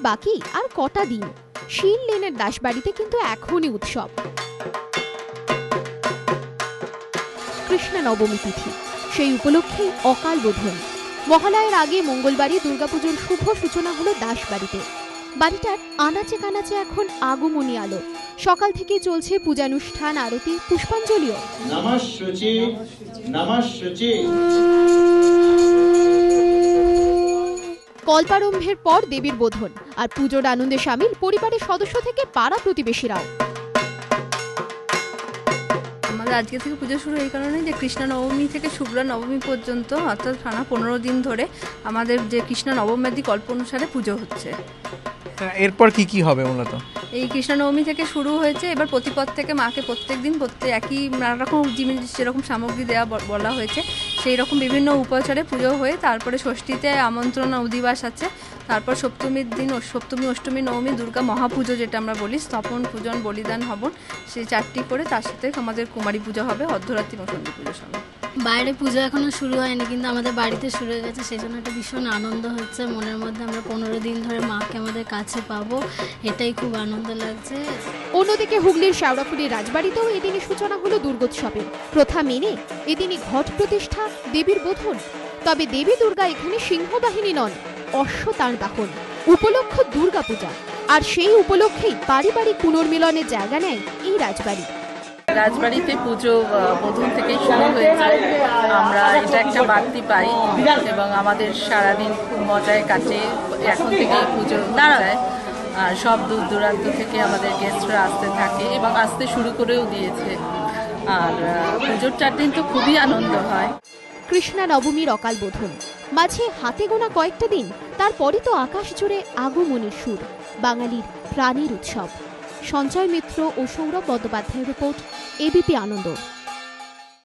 বাকি আর কটা দিন। শীল লেনের দাসবাড়িতে কিন্তু এখনই উৎসব। কৃষ্ণ নবমী তিথি, সেই উপলক্ষে অকাল বোধন। মহালয়ের আগে মঙ্গলবারই দুর্গাপুজোর শুভ সূচনা হলো দাসবাড়িতে। বাড়িটার আনাচে কানাচে এখন আগমনী আলো। সকাল থেকে চলছে পূজানুষ্ঠান, আরতি, পুষ্পাঞ্জলিও। কল্পারম্ভের পর দেবীর বোধন আর পুজোর আনন্দে সামিল পরিবারের সদস্য থেকে পাড়া প্রতিবেশীরাও। আমাদের আজকে থেকে পুজো শুরু এই কারণে যে কৃষ্ণ নবমী থেকে শুক্লা নবমী পর্যন্ত অর্থাৎ টানা 15 দিন ধরে আমাদের যে কৃষ্ণ নবমী কল্প অনুসারে পুজো হচ্ছে। এরপর কি হবে মূলত? এই কৃষ্ণ নবমী থেকে শুরু হয়েছে। এবার প্রতিপদ থেকে মাকে প্রত্যেক দিন একই নানা রকম জিনিস যেরকম সামগ্রী দেওয়া বলা হয়েছে সেই রকম বিভিন্ন উপাচারে পুজো হয়ে তারপরে ষষ্ঠীতে আমন্ত্রণ অধিবাস আছে। তারপর সপ্তমীর দিন সপ্তমী, অষ্টমী, নবমী দুর্গা মহাপুজো যেটা আমরা বলি, স্তপন, পূজন, বলিদান, হবন, সেই 4টি করে তার সাথে আমাদের কুমারী পুজো হবে, অর্ধরাত্রি ও সন্ধি পুজো সঙ্গে। বাইরে পুজো এখনো শুরু হয়নি, কিন্তু আমাদের বাড়িতে শুরু হয়ে গেছে। সেই জন্য একটা ভীষণ আনন্দ হচ্ছে মনের মধ্যে। আমরা 15 দিন ধরে মাকে আমাদের কাছে পাবো, এটাই খুব আনন্দ লাগছে। অন্যদিকে হুগলির শেওড়াফুলির রাজবাড়িতেও এদিনই সূচনা হলো দুর্গোৎসবের। প্রথা মেনে এদিনই ঘট প্রতিষ্ঠা, দেবীর বোধন। তবে দেবী দুর্গা এখানে সিংহবাহিনী নন, অশ্বতার বাহন। উপলক্ষ দুর্গাপূজা, আর সেই উপলক্ষেই পারিবারিক পুনর্মিলনের জায়গা নেয় এই রাজবাড়ি। রাজবাড়িতে পুজো প্রথম থেকেই শুরু হয়ে যায়। আমরা এটা একটা বাড়তি পাই এবং আমাদের সারাদিন খুব মজায় কাটে। এখন থেকেই পুজো যায় আর সব দূর দূরান্ত থেকে আমাদের গেস্টরা আসতে থাকে এবং আসতে শুরু করেও দিয়েছে। আর পুজোর 4 দিন তো খুবই আনন্দ হয়। কৃষ্ণা নবমীর অকাল বোধন, মাঝে হাতে গোনা কয়েকটা দিন, তারপরই তো আকাশ জুড়ে আগমনীর সুর। বাঙালির প্রাণের উৎসব। সঞ্জয় মিত্র ও সৌরভ বন্দ্যোপাধ্যায়ের রিপোর্ট, এবিপি আনন্দ।